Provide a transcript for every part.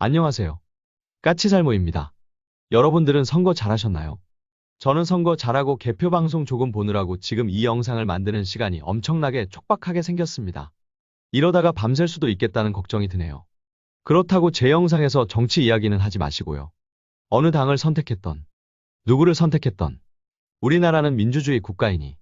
안녕하세요. 까치살모입니다. 여러분들은 선거 잘하셨나요? 저는 선거 잘하고 개표 방송 조금 보느라고 지금 이 영상을 만드는 시간이 엄청나게 촉박하게 생겼습니다. 이러다가 밤샐 수도 있겠다는 걱정이 드네요. 그렇다고 제 영상에서 정치 이야기는 하지 마시고요. 어느 당을 선택했던, 누구를 선택했던, 우리나라는 민주주의 국가이니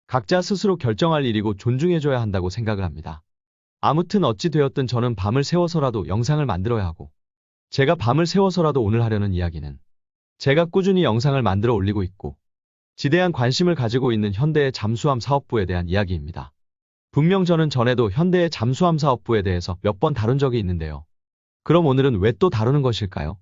각자 스스로 결정할 일이고 존중해줘야 한다고 생각을 합니다. 아무튼 어찌 되었든 저는 밤을 새워서라도 영상을 만들어야 하고, 제가 밤을 새워서라도 오늘 하려는 이야기는 제가 꾸준히 영상을 만들어 올리고 있고 지대한 관심을 가지고 있는 현대의 잠수함 사업부에 대한 이야기입니다. 분명 저는 전에도 현대의 잠수함 사업부에 대해서 몇 번 다룬 적이 있는데요. 그럼 오늘은 왜 또 다루는 것일까요?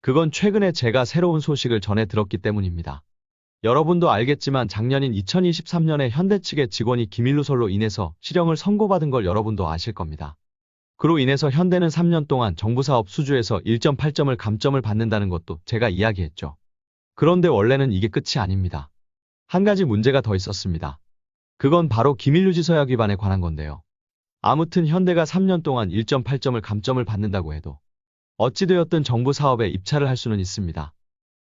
그건 최근에 제가 새로운 소식을 전해 들었기 때문입니다. 여러분도 알겠지만 작년인 2023년에 현대 측의 직원이 기밀누설로 인해서 실형을 선고받은 걸 여러분도 아실 겁니다. 그로 인해서 현대는 3년 동안 정부사업 수주에서 1.8점을 감점을 받는다는 것도 제가 이야기했죠. 그런데 원래는 이게 끝이 아닙니다. 한 가지 문제가 더 있었습니다. 그건 바로 기밀유지서약 위반에 관한 건데요. 아무튼 현대가 3년 동안 1.8점을 감점을 받는다고 해도 어찌되었든 정부 사업에 입찰을 할 수는 있습니다.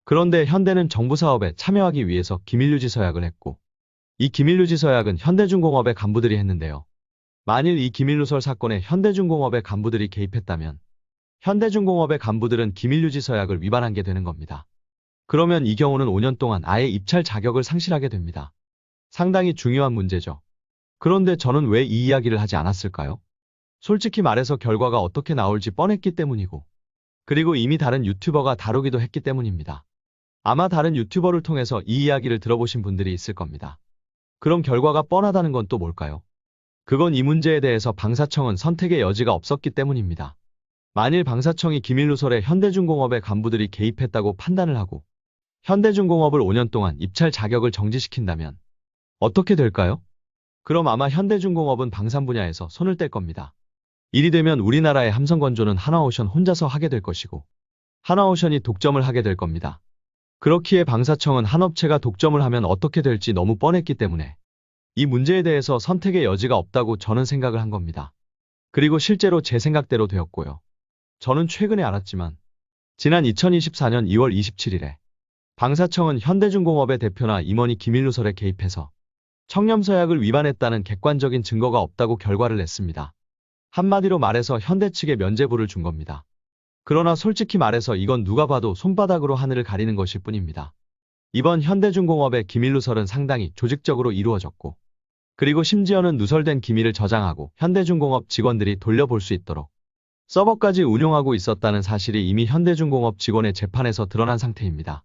그런데 현대는 정부 사업에 참여하기 위해서 기밀유지서약을 했고, 이 기밀유지서약은 현대중공업의 간부들이 했는데요. 만일 이 기밀누설 사건에 현대중공업의 간부들이 개입했다면 현대중공업의 간부들은 기밀유지서약을 위반한 게 되는 겁니다. 그러면 이 경우는 5년 동안 아예 입찰 자격을 상실하게 됩니다. 상당히 중요한 문제죠. 그런데 저는 왜 이 이야기를 하지 않았을까요? 솔직히 말해서 결과가 어떻게 나올지 뻔했기 때문이고, 그리고 이미 다른 유튜버가 다루기도 했기 때문입니다. 아마 다른 유튜버를 통해서 이 이야기를 들어보신 분들이 있을 겁니다. 그럼 결과가 뻔하다는 건 또 뭘까요? 그건 이 문제에 대해서 방사청은 선택의 여지가 없었기 때문입니다. 만일 방사청이 기밀누설에 현대중공업의 간부들이 개입했다고 판단을 하고 현대중공업을 5년 동안 입찰 자격을 정지시킨다면 어떻게 될까요? 그럼 아마 현대중공업은 방산 분야에서 손을 뗄 겁니다. 이리 되면 우리나라의 함성건조는 하나오션 혼자서 하게 될 것이고 하나오션이 독점을 하게 될 겁니다. 그렇기에 방사청은 한 업체가 독점을 하면 어떻게 될지 너무 뻔했기 때문에 이 문제에 대해서 선택의 여지가 없다고 저는 생각을 한 겁니다. 그리고 실제로 제 생각대로 되었고요. 저는 최근에 알았지만 지난 2024년 2월 27일에 방사청은 현대중공업의 대표나 임원이 기밀누설에 개입해서 청렴서약을 위반했다는 객관적인 증거가 없다고 결과를 냈습니다. 한마디로 말해서 현대 측에 면죄부를 준 겁니다. 그러나 솔직히 말해서 이건 누가 봐도 손바닥으로 하늘을 가리는 것일 뿐입니다. 이번 현대중공업의 기밀누설은 상당히 조직적으로 이루어졌고, 그리고 심지어는 누설된 기밀을 저장하고 현대중공업 직원들이 돌려볼 수 있도록 서버까지 운용하고 있었다는 사실이 이미 현대중공업 직원의 재판에서 드러난 상태입니다.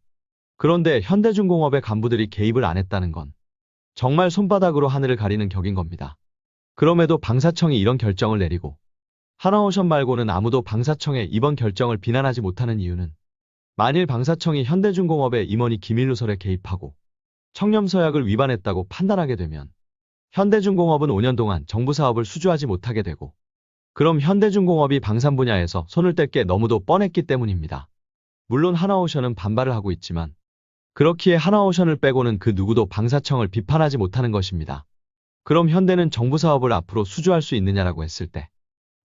그런데 현대중공업의 간부들이 개입을 안 했다는 건 정말 손바닥으로 하늘을 가리는 격인 겁니다. 그럼에도 방사청이 이런 결정을 내리고 하나오션 말고는 아무도 방사청의 이번 결정을 비난하지 못하는 이유는 만일 방사청이 현대중공업의 임원이 기밀누설에 개입하고 청렴서약을 위반했다고 판단하게 되면 현대중공업은 5년 동안 정부 사업을 수주하지 못하게 되고, 그럼 현대중공업이 방산 분야에서 손을 뗄 게 너무도 뻔했기 때문입니다. 물론 하나오션은 반발을 하고 있지만 그렇기에 하나오션을 빼고는 그 누구도 방사청을 비판하지 못하는 것입니다. 그럼 현대는 정부 사업을 앞으로 수주할 수 있느냐라고 했을 때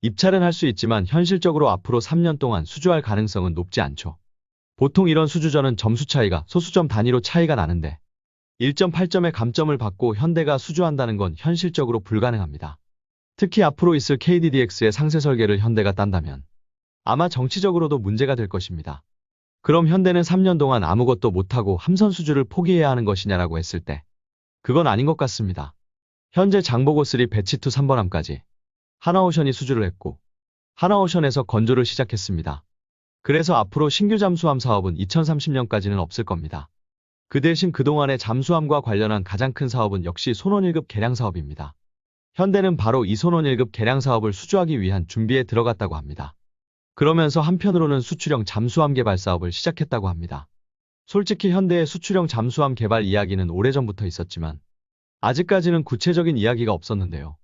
입찰은 할 수 있지만 현실적으로 앞으로 3년 동안 수주할 가능성은 높지 않죠. 보통 이런 수주전은 점수 차이가 소수점 단위로 차이가 나는데 1.8점의 감점을 받고 현대가 수주한다는 건 현실적으로 불가능합니다. 특히 앞으로 있을 KDDX의 상세 설계를 현대가 딴다면 아마 정치적으로도 문제가 될 것입니다. 그럼 현대는 3년 동안 아무것도 못하고 함선 수주를 포기해야 하는 것이냐라고 했을 때 그건 아닌 것 같습니다. 현재 장보고3 배치2 3번함까지 하나오션이 수주를 했고 하나오션에서 건조를 시작했습니다. 그래서 앞으로 신규 잠수함 사업은 2030년까지는 없을 겁니다. 그 대신 그동안의 잠수함과 관련한 가장 큰 사업은 역시 손원 1급 개량 사업입니다. 현대는 바로 이 손원 1급 개량 사업을 수주하기 위한 준비에 들어갔다고 합니다. 그러면서 한편으로는 수출형 잠수함 개발 사업을 시작했다고 합니다. 솔직히 현대의 수출형 잠수함 개발 이야기는 오래전부터 있었지만 아직까지는 구체적인 이야기가 없었는데요.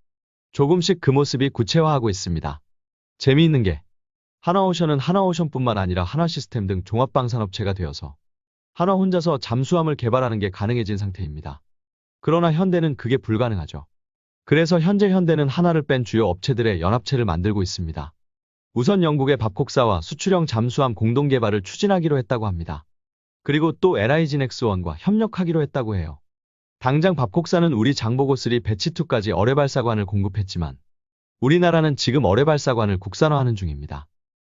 조금씩 그 모습이 구체화하고 있습니다. 재미있는 게 하나오션은 하나오션뿐만 아니라 하나시스템 등 종합방산업체가 되어서 하나 혼자서 잠수함을 개발하는 게 가능해진 상태입니다. 그러나 현대는 그게 불가능하죠. 그래서 현재 현대는 하나를 뺀 주요 업체들의 연합체를 만들고 있습니다. 우선 영국의 밥콕사와 수출형 잠수함 공동 개발을 추진하기로 했다고 합니다. 그리고 또 LIG넥스원과 협력하기로 했다고 해요. 당장 밥콕사는 우리 장보고3 배치2까지 어뢰발사관을 공급했지만 우리나라는 지금 어뢰발사관을 국산화하는 중입니다.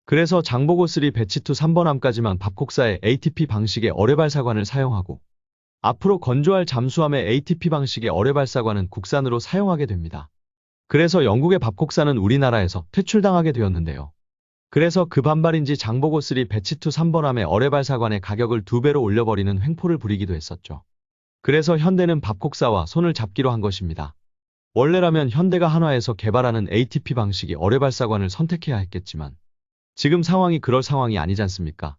그래서 장보고3 배치2 3번함까지만 밥콕사의 ATP 방식의 어뢰발사관을 사용하고 앞으로 건조할 잠수함의 ATP 방식의 어뢰발사관은 국산으로 사용하게 됩니다. 그래서 영국의 밥콕사는 우리나라에서 퇴출당하게 되었는데요. 그래서 그 반발인지 장보고3 배치2 3번함의 어뢰발사관의 가격을 2배로 올려버리는 횡포를 부리기도 했었죠. 그래서 현대는 밥콕사와 손을 잡기로 한 것입니다. 원래라면 현대가 한화에서 개발하는 ATP 방식의 어뢰발사관을 선택해야 했겠지만 지금 상황이 그럴 상황이 아니지 않습니까?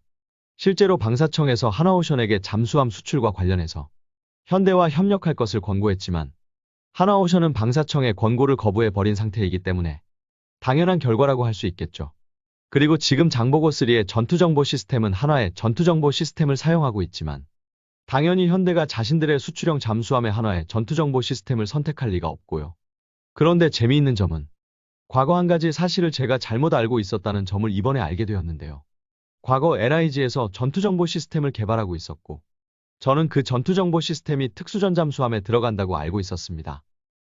실제로 방사청에서 하나오션에게 잠수함 수출과 관련해서 현대와 협력할 것을 권고했지만 하나오션은 방사청의 권고를 거부해버린 상태이기 때문에 당연한 결과라고 할 수 있겠죠. 그리고 지금 장보고3의 전투정보 시스템은 한화의 전투정보 시스템을 사용하고 있지만 당연히 현대가 자신들의 수출형 잠수함의 한화의 전투정보 시스템을 선택할 리가 없고요. 그런데 재미있는 점은 과거 한 가지 사실을 제가 잘못 알고 있었다는 점을 이번에 알게 되었는데요. 과거 LIG에서 전투정보 시스템을 개발하고 있었고 저는 그 전투정보 시스템이 특수전 잠수함에 들어간다고 알고 있었습니다.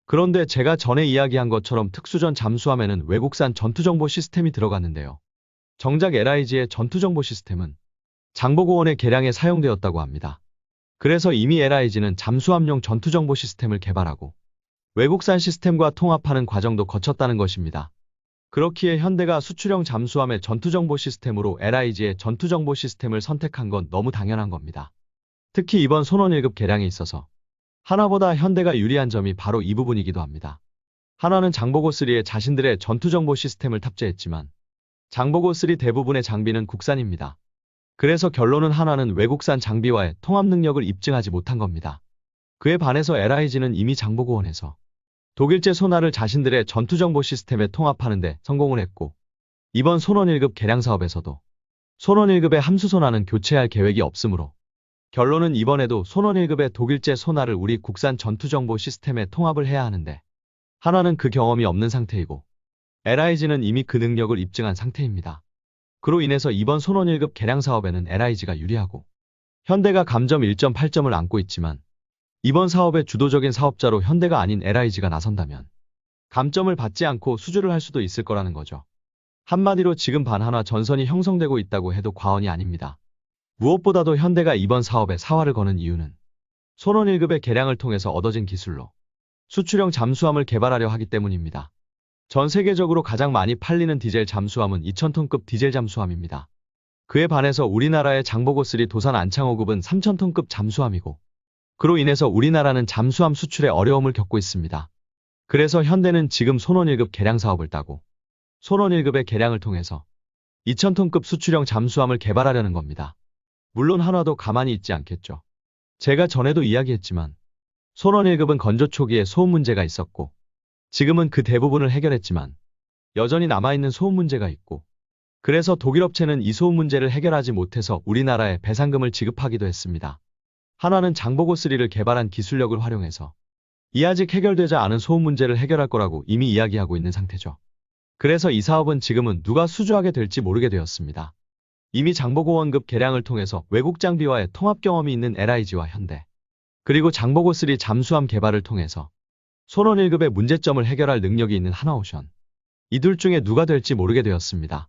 그런데 제가 전에 이야기한 것처럼 특수전 잠수함에는 외국산 전투정보 시스템이 들어갔는데요. 정작 LIG의 전투정보 시스템은 장보고원의 개량에 사용되었다고 합니다. 그래서 이미 LIG는 잠수함용 전투정보 시스템을 개발하고 외국산 시스템과 통합하는 과정도 거쳤다는 것입니다. 그렇기에 현대가 수출형 잠수함의 전투정보 시스템으로 LIG의 전투정보 시스템을 선택한 건 너무 당연한 겁니다. 특히 이번 손원 1급 개량에 있어서 한화보다 현대가 유리한 점이 바로 이 부분이기도 합니다. 한화는 장보고3에 자신들의 전투정보 시스템을 탑재했지만 장보고3 대부분의 장비는 국산입니다. 그래서 결론은 한화는 외국산 장비와의 통합 능력을 입증하지 못한 겁니다. 그에 반해서 LIG는 이미 장보고원에서 독일제 소나를 자신들의 전투정보 시스템에 통합하는 데 성공을 했고 이번 손원 1급 개량 사업에서도 손원 1급의 함수 소나는 교체할 계획이 없으므로 결론은 이번에도 손원 1급의 독일제 소나를 우리 국산 전투정보 시스템에 통합을 해야 하는데 한화는 그 경험이 없는 상태이고 LIG는 이미 그 능력을 입증한 상태입니다. 그로 인해서 이번 손원 1급 개량 사업에는 LIG가 유리하고 현대가 감점 1.8점을 안고 있지만 이번 사업의 주도적인 사업자로 현대가 아닌 LIG가 나선다면 감점을 받지 않고 수주를 할 수도 있을 거라는 거죠. 한마디로 지금 반한화 전선이 형성되고 있다고 해도 과언이 아닙니다. 무엇보다도 현대가 이번 사업에 사활을 거는 이유는 손원 1급의 개량을 통해서 얻어진 기술로 수출형 잠수함을 개발하려 하기 때문입니다. 전 세계적으로 가장 많이 팔리는 디젤 잠수함은 2000톤급 디젤 잠수함입니다. 그에 반해서 우리나라의 장보고3 도산 안창호급은 3000톤급 잠수함이고 그로 인해서 우리나라는 잠수함 수출에 어려움을 겪고 있습니다. 그래서 현대는 지금 손원 1급 개량 사업을 따고 손원 1급의 개량을 통해서 2000톤급 수출형 잠수함을 개발하려는 겁니다. 물론 한화도 가만히 있지 않겠죠. 제가 전에도 이야기했지만 손원 1급은 건조 초기에 소음 문제가 있었고 지금은 그 대부분을 해결했지만 여전히 남아있는 소음 문제가 있고 그래서 독일 업체는 이 소음 문제를 해결하지 못해서 우리나라에 배상금을 지급하기도 했습니다. 한화는 장보고3를 개발한 기술력을 활용해서 이 아직 해결되지 않은 소음 문제를 해결할 거라고 이미 이야기하고 있는 상태죠. 그래서 이 사업은 지금은 누가 수주하게 될지 모르게 되었습니다. 이미 장보고1급 개량을 통해서 외국 장비와의 통합 경험이 있는 LIG와 현대 그리고 장보고3 잠수함 개발을 통해서 손원 1급의 문제점을 해결할 능력이 있는 하나오션 이 둘 중에 누가 될지 모르게 되었습니다.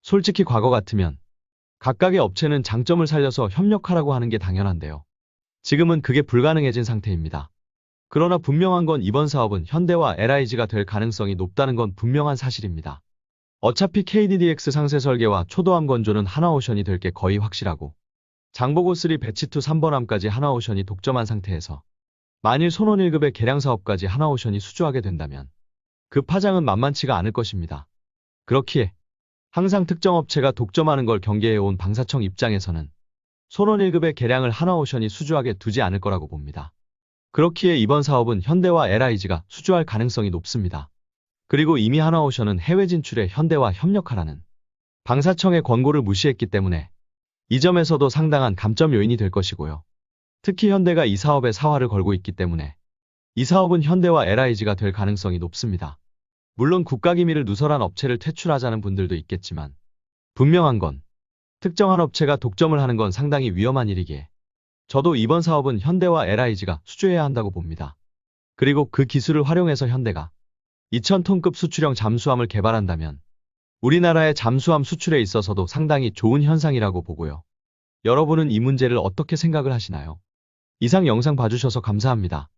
솔직히 과거 같으면 각각의 업체는 장점을 살려서 협력하라고 하는 게 당연한데요. 지금은 그게 불가능해진 상태입니다. 그러나 분명한 건 이번 사업은 현대와 LIG가 될 가능성이 높다는 건 분명한 사실입니다. 어차피 KDDX 상세 설계와 초도함 건조는 하나오션이 될 게 거의 확실하고 장보고3 배치2 3번함까지 하나오션이 독점한 상태에서 만일 손원 1급의 개량 사업까지 하나오션이 수주하게 된다면 그 파장은 만만치가 않을 것입니다. 그렇기에 항상 특정 업체가 독점하는 걸 경계해온 방사청 입장에서는 손원 1급의 개량을 하나오션이 수주하게 두지 않을 거라고 봅니다. 그렇기에 이번 사업은 현대와 LIG가 수주할 가능성이 높습니다. 그리고 이미 하나오션은 해외 진출에 현대와 협력하라는 방사청의 권고를 무시했기 때문에 이 점에서도 상당한 감점 요인이 될 것이고요. 특히 현대가 이 사업에 사활을 걸고 있기 때문에 이 사업은 현대와 LIG가 될 가능성이 높습니다. 물론 국가기밀을 누설한 업체를 퇴출하자는 분들도 있겠지만 분명한 건 특정한 업체가 독점을 하는 건 상당히 위험한 일이기에 저도 이번 사업은 현대와 LIG가 수주해야 한다고 봅니다. 그리고 그 기술을 활용해서 현대가 2000톤급 수출형 잠수함을 개발한다면 우리나라의 잠수함 수출에 있어서도 상당히 좋은 현상이라고 보고요. 여러분은 이 문제를 어떻게 생각을 하시나요? 이상 영상 봐주셔서 감사합니다.